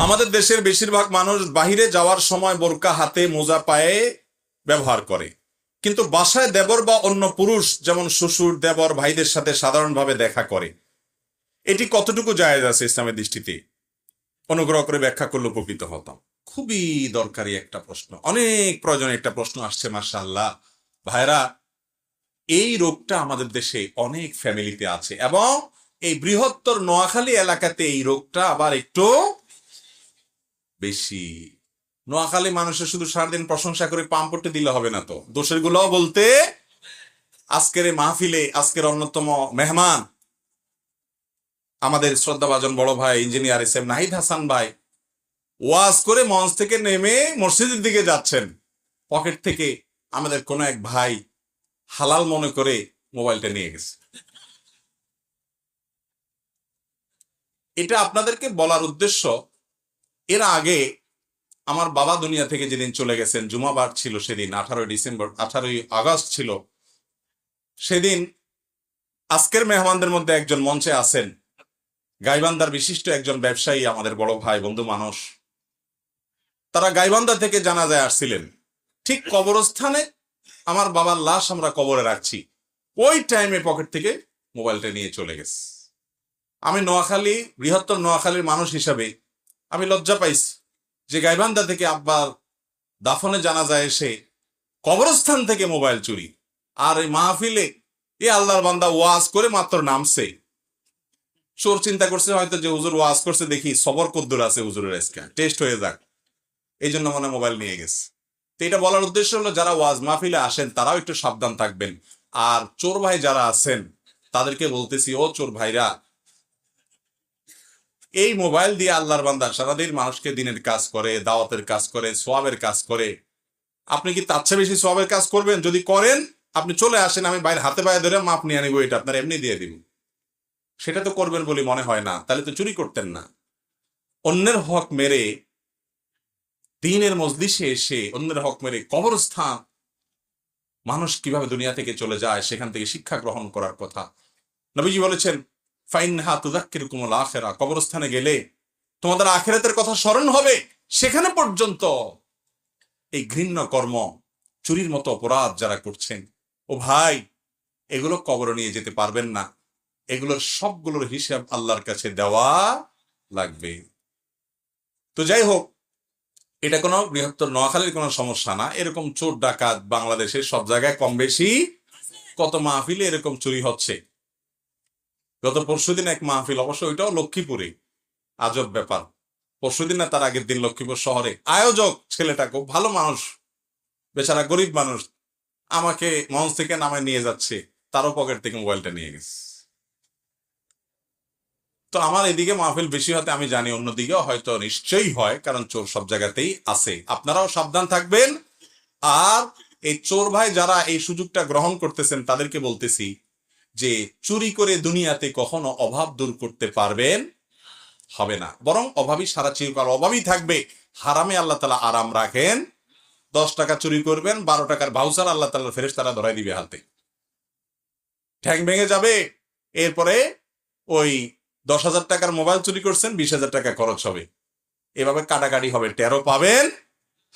আমাদের দেশের বেশিরভাগ মানুষ বাহিরে যাওয়ার সময় বোরকা হাতে মোজা পায়ে ব্যবহার করে, কিন্তু বাসায় দেবর বা অন্য পুরুষ যেমন শ্বশুর দেবর ভাইদের সাথে সাধারণভাবে দেখা করে। এটি কতটুকু জায়েজ আছে ইসলামের দৃষ্টিতে? অনুগ্রহ করে ব্যাখ্যা করলে উপকৃত হতাম। খুবই দরকারি একটা প্রশ্ন, অনেক প্রয়োজনীয় একটা প্রশ্ন আসছে। মাশাআল্লাহ ভাইরা, এই রোগটা আমাদের দেশে অনেক ফ্যামিলিতে আছে এবং এই বৃহত্তর নোয়াখালী এলাকাতে এই রোগটা আবার একটু বেশি। নোয়াখালী মানুষের শুধু সারাদিন প্রশংসা করে পাম্পটে দিলে হবে না, তো দোষের গুলোও বলতে। আজকের এই মাহফিলে আজকের অন্যতম মেহমান আমাদের শ্রদ্ধাভাজন বড় ভাই engineer S M Nahid Hasan ভাই ওয়াজ করে মঞ্চ থেকে নেমে মসজিদের দিকে যাচ্ছেন। পকেট থেকে আমাদের কোন এক ভাই হালাল মনে করে মোবাইলটা নিয়ে গেছে। এটা আপনাদেরকে বলার উদ্দেশ্য, এর আগে আমার বাবা দুনিয়া থেকে যেদিন চলে গেছেন, জুমাবার ছিল সেদিন 18 আগস্ট ছিল। সেদিন আজকের মেহমানদের মধ্যে একজন মঞ্চে আছেন, গাইবান্ধার বিশিষ্ট একজন ব্যবসায়ী, আমাদের বড় ভাই বন্ধু মানুষ। তারা গাইবান্ধা থেকে জানাজায় আসছিলেন। ঠিক কবরস্থানে আমার বাবার লাশ আমরা কবরে রাখছি, ওই টাইমে পকেট থেকে মোবাইলটা নিয়ে চলে গেছে। আমি নোয়াখালী, বৃহত্তর নোয়াখালীর মানুষ হিসাবে আমি লজ্জা পাইছি যে গাইবান্ধা থেকে আব্বার দাফনে জানাজায় এসে কবরস্থান থেকে মোবাইল চুরি। আর এই মাহফিলে এ আল্লাহর বান্দা ওয়াজ করে মাত্র নামছে, চোর চিন্তা করছে হয়তো যে হুজুর ওয়াজ করছে, দেখি সবর কদ্দুর আছে হুজুরের, আজকে টেস্ট হয়ে যাক, এই জন্য মনে মোবাইল নিয়ে গেছে। তো এটা বলার উদ্দেশ্য হলো, যারা ওয়াজ মাহফিলে আসেন তারাও একটু সাবধান থাকবেন। আর চোর ভাই যারা আছেন তাদেরকে বলতেছি, ও চোর ভাইরা, এই মোবাইল দিয়ে আল্লাহর বান্দা সারাদিন মানুষকে দিনের কাজ করে, দাওয়াতের কাজ করে, সোয়াবের কাজ করে। আপনি কি তার চেয়ে বেশি সোয়াবের কাজ করবেন? যদি করেন আপনি চলে আসেন, আমি বাইরে হাতে পায়ে ধরে মাপ নিয়ে আনিব, এটা আপনার এমনি দিয়ে দিব। সেটা তো করবেন বলে মনে হয় না, তাহলে তো চুরি করতেন না। অন্যের হক মেরে দিনের মজলিসে এসে অন্যের হক মেরে কবরস্থান, মানুষ কিভাবে দুনিয়া থেকে চলে যায় সেখান থেকে শিক্ষা গ্রহণ করার কথা। নবীজি বলেছেন, ফাইনহা তুযাক্কিরুকুমুল আখিরা, কবরস্থানে গেলে তোমাদের আখিরাতের কথা স্মরণ হবে। সেখানে পর্যন্ত এই ঘৃণ্য কর্ম, চুরির মতো অপরাধ যারা করছেন, ও ভাই, এগুলো কবর নিয়ে যেতে পারবেন না। এগুলোর সবগুলোর হিসাব আল্লাহর কাছে দেওয়া লাগবে। তো যাই হোক, এটা কোনো বৃহত্তর নোয়াখালীর কোনো সমস্যা না। এরকম চোর ডাকাত বাংলাদেশের সব জায়গায় কম বেশি, কত মাহফিলে এরকম চুরি হচ্ছে। গত পরশুদিন এক মাহফিল, অবশ্য ওইটাও লক্ষ্মীপুরে, আজব ব্যাপার। পরশুদিন না তার আগের দিন লক্ষ্মীপুর শহরে, আয়োজক ছেলেটা খুব ভালো মানুষ, বেচারা গরিব মানুষ, আমাকে মঞ্চ থেকে নামে নিয়ে যাচ্ছে, তারও পকেট থেকে মোবাইলটা নিয়ে গেছে। তো আমার এদিকে মাহফিল বেশি হতে আমি জানি, অন্যদিকেও হয়তো নিশ্চয়ই হয়, কারণ চোর সব জায়গাতেই আছে। আপনারাও সাবধান থাকবেন। আর এই চোর ভাই যারা এই সুযোগটা গ্রহণ করতেছেন তাদেরকে বলতেছি যে চুরি করে দুনিয়াতে কখনো অভাব দূর করতে পারবেন হবে না, বরং অভাবী সারা চিরকাল অভাবী থাকবে। হারামে আল্লাহ তাআলা আরাম রাখেন। 10 টাকা চুরি করবেন, 12 টাকার ভাউচার আল্লাহ তাআলার ফেরেশতারা ধরাই দিবে হাতে, ঠ্যাং ভেঙে যাবে। এরপরে ওই 10,000 টাকার মোবাইল চুরি করছেন, 20,000 টাকা খরচ হবে, এভাবে কাটাকাটি হবে, টেরও পাবেন।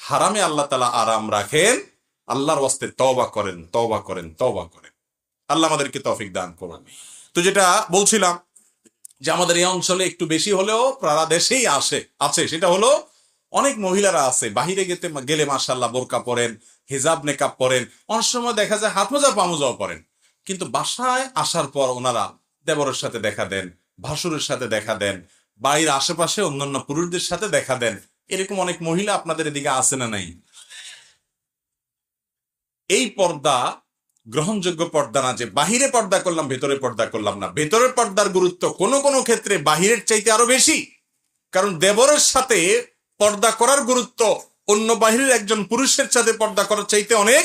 হারামে আল্লাহ তাআলা আরাম রাখেন। আল্লাহর ওয়াস্তে তওবা করেন, তওবা করেন, তওবা করেন। আল্লাহ আমাদেরকে তৌফিক দান করুন। তো যেটা বলছিলাম, যে আমাদের এই অঞ্চলে একটু বেশি হলেও সারা দেশেই আছে, সেটা হলো অনেক মহিলারা আছে বাহিরে গেলে মাশাআল্লাহ বোরকা পরেন, হিজাব নেকাব পরেন, অনেক সময় দেখা যায় হাত মোজা পা মোজাও পরেন, কিন্তু বাসায় আসার পর ওনারা দেবরের সাথে দেখা দেন, ভাসুরের সাথে দেখা দেন, বাড়ির আশেপাশে অন্যান্য পুরুষদের সাথে দেখা দেন। এরকম অনেক মহিলা আপনাদের এদিকে আছে না নাই? এই পর্দা গ্রহণযোগ্য পর্দা না, যে বাহিরে পর্দা করলাম ভেতরে পর্দা করলাম না। ভেতরের পর্দার গুরুত্ব কোনো কোনো ক্ষেত্রে বাহিরের চাইতে আরো বেশি, কারণ দেবরের সাথে পর্দা করার গুরুত্ব অন্য বাহিরের একজন পুরুষের সাথে পর্দা করার চাইতে অনেক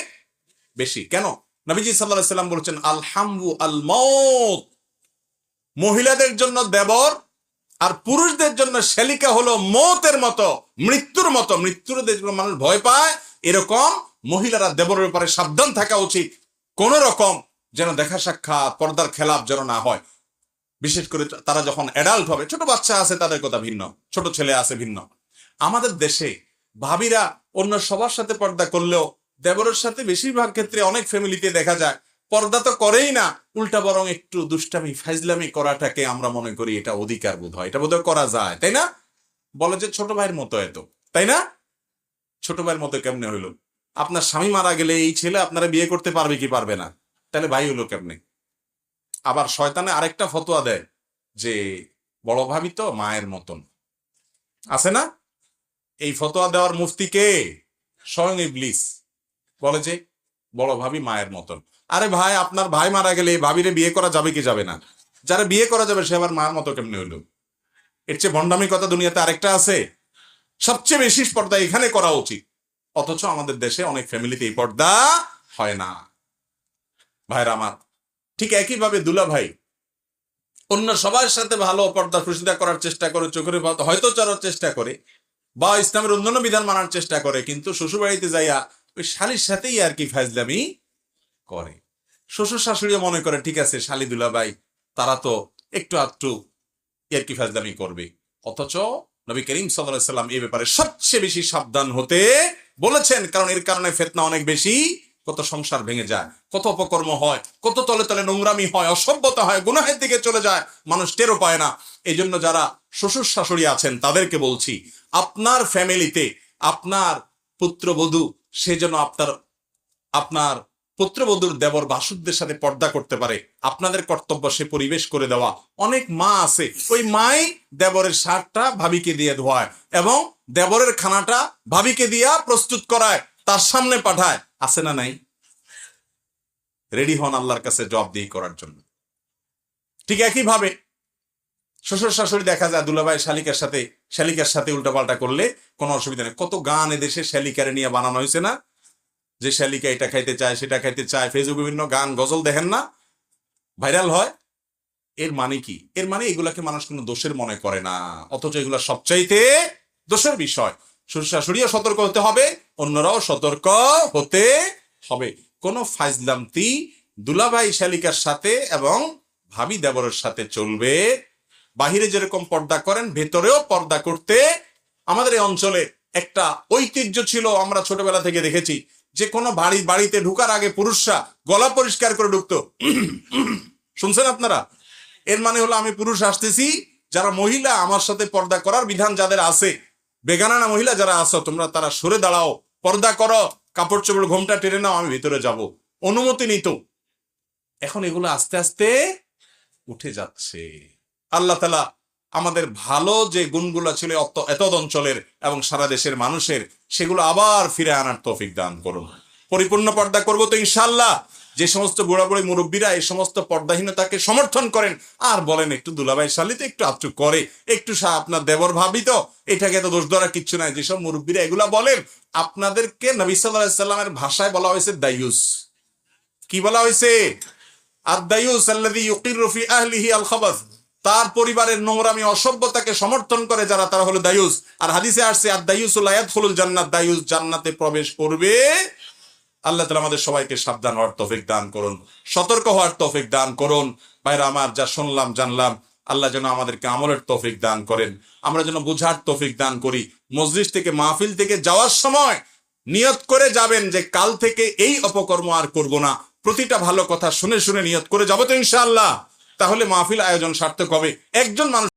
বেশি। কেন? নবীজি সাল্লাল্লাহু আলাইহি সাল্লাম বলেছেন, আল হামু আল মউত, মহিলাদের জন্য দেবর আর পুরুষদের জন্য শালিকা হলো মৌতের মতো, মৃত্যুর মতো। মৃত্যুর মানুষ ভয় পায়, এরকম মহিলারা দেবরের ব্যাপারে সাবধান থাকা উচিত। কোন রকম যেন দেখা সাক্ষাৎ পর্দার খেলাপ যেন না হয়। বিশেষ করে তারা যখন অ্যাডাল্ট হবে, ছোট বাচ্চা আছে তাদের কথা ভিন্ন, ছোট ছেলে আছে ভিন্ন। আমাদের দেশে ভাবিরা অন্য সবার সাথে পর্দা করলেও দেবরের সাথে বেশিরভাগ ক্ষেত্রে অনেক ফ্যামিলিতে দেখা যায় পর্দা তো করেই না, উল্টা বরং একটু দুষ্টামি ফাইজলামি করাটাকে আমরা মনে করি এটা অধিকার বোধ হয়, এটা বোধহয় করা যায়, তাই না? বলে যে ছোট ভাইয়ের মতো এত, তাই না? ছোট ভাইয়ের মতো কেমনে হইলো? আপনার স্বামী মারা গেলে এই ছেলে আপনারা বিয়ে করতে পারবে কি পারবে না? তাহলে ভাই হইলো কেমনে? আবার শয়তানে আরেকটা ফতোয়া দেয় যে বড় ভাবি তো মায়ের মতন, আছে না? এই ফতোয়া দেওয়ার মুফতি কে? স্বয়ং ইবলিস। বলে যে বড় ভাবি মায়ের মতন। আরে ভাই, আপনার ভাই মারা গেলে ভাবিরে বিয়ে করা যাবে কি যাবে না? যারা বিয়ে করা যাবে সে আবার মায়ের মতো কেমনে হইলো? এর চেয়ে ভণ্ডামি কথা দুনিয়াতে আরেকটা আছে? সবচেয়ে বেশি পর্দা এখানে করা উচিত, অথচ আমাদের দেশে অনেক ফ্যামিলিতে এই পর্দা হয় না। ভাইরা আমার, ঠিক একইভাবে দুলা ভাই অন্য সবার সাথে ভালো পর্দা প্রসিদ্ধা করার চেষ্টা করে, চোখের হয়তো চড়ার চেষ্টা করে, বা ইসলামের অন্যান্য বিধান মানার চেষ্টা করে, কিন্তু শ্বশুর বাড়িতে যাইয়া ওই শালির সাথেই আর কি ফাজলামি করে। শ্বশুর শাশুড়িও মনে করে ঠিক আছে শালি দুলা ভাই তারা তো একটু আধটু আর কি ফাজলামি করবে, অথচ নবী করিম সাল্লাল্লাহু আলাইহি সাল্লাম এই ব্যাপারে সবচেয়ে বেশি সাবধান হতে বলেছেন, কারণ এর কারণে ফিতনা অনেক বেশি, কত সংসার ভেঙে যায়, কত অপকর্ম হয়, কত তলে তলে নোংরামি হয়, অসভ্যতা হয়, গুনাহের দিকে চলে যায়, মানুষ টেরও পায় না। এই জন্য যারা শ্বশুর শাশুড়ি আছেন তাদেরকে বলছি, আপনার ফ্যামিলিতে আপনার পুত্রবধূ সে যেন আপনার পুত্রবধূর দেবর বাসুদের সাথে পর্দা করতে পারে, আপনাদের কর্তব্য সে পরিবেশ করে দেওয়া। অনেক মা আছে ওই মাই দেবরের শার্টটা ভাবিকে দিয়ে ধোয়ায় এবং দেবরের খানাটা ভাবিকে দিয়া প্রস্তুত করায়, তার সামনে পাঠায়, আছে না নাই? রেডি হন আল্লাহর কাছে জবাবদিহি করার জন্য। ঠিক একইভাবে শ্বশুর শাশুড়ি দেখা যায় দুলাভাই শালিকার সাথে উল্টাপাল্টা করলে কোনো অসুবিধা নেই। কত গান এদেশে শালিকারে নিয়ে বানানো হয়েছে না, যে শালিকা এটা খাইতে চায় সেটা খাইতে চায়, ফেসবুকে বিভিন্ন গান গজল দেখেন না, ভাইরাল হয়। এর মানে কি? এর মানে এগুলাকে মানুষ কোনো দোষের মনে করে না, অথচ এগুলা সবচাইতে দোষের বিষয়। শ্বশুর শাশুড়িও সতর্ক হতে হবে, অন্যরাও সতর্ক হতে হবে। কোনো ফাইজলামতি দুলাভাই শালিকার সাথে এবং ভাবি দেবরের সাথে চলবে। বাহিরে যেরকম পর্দা করেন ভেতরেও পর্দা করতে। আমাদের এই অঞ্চলে একটা ঐতিহ্য ছিল, আমরা ছোটবেলা থেকে দেখেছি, যে কোনো বাড়িতে ঢুকার আগে পুরুষরা গলা পরিষ্কার করে ঢুকতো। শুনছেন আপনারা? এর মানে হলো আমি পুরুষ আসতেছি, যারা মহিলা আমার সাথে পর্দা করার বিধান যাদের আছে, বেগানা না মহিলা যারা আছো তোমরা তারা সরে দাঁড়াও, পর্দা করো, কাপড় চোপড় ঘোমটা টেনে নাও, আমি ভিতরে যাব, অনুমতি নিত। এখন এগুলো আস্তে আস্তে উঠে যাচ্ছে। আল্লাহ তাআলা আমাদের ভালো যে গুণগুলো ছিল এতদ অঞ্চলের এবং সারা দেশের মানুষের, সেগুলো আবার ফিরে আনার তৌফিক দান করুন। পরিপূর্ণ পর্দা করবো তো ইনশাআল্লাহ। যে সমস্ত বুড়া বুড়ি মুরব্বীরা এই সমস্ত পর্দাহীনতাকে সমর্থন করেন আর বলেন একটু দুলাভাই শালিতে একটু আচ্ছু করে, একটু আপনার দেবর ভাবি তো, এটাকে তো দোষ ধরা কিচ্ছু নাই, যেসব মুরব্বীরা এগুলা বলেন, আপনাদেরকে নবী সাল্লাল্লাহু আলাইহি সাল্লামের ভাষায় বলা হয়েছে দায়ুস। কি বলা হয়েছে? আদ-দায়ুস আল্লাযী ইউকিরু ফি আহলিহি আল খাবাস। তার পরিবারের নোংরামি অসভ্যতাকে সমর্থন করে যারা, তারা হলো দায়ুস। আর হাদিসে আসছে আদ-দায়ুসু লা ইয়াদখুলুল জান্নাত, দায়ুস জান্নাতে প্রবেশ করবে। আল্লাহ তাআলা আমাদের সবাইকে সাবধান হওয়ার তৌফিক দান করুন, সতর্ক হওয়ার তৌফিক দান করুন। ভাইরা আমার, যা শুনলাম জানলাম, আল্লাহ যেন আমাদেরকে আমলের তৌফিক দান করেন, আমরা যেন বুঝার তৌফিক দান করি। মজলিস থেকে মাহফিল থেকে যাওয়ার সময় নিয়ত করে যাবেন যে কাল থেকে এই অপকর্ম আর করব না, প্রতিটা ভালো কথা শুনে শুনে নিয়ত করে যাবো তো ইনশাআল্লাহ। তাহলে মাহফিল আয়োজন সার্থক হবে। একজন মানুষ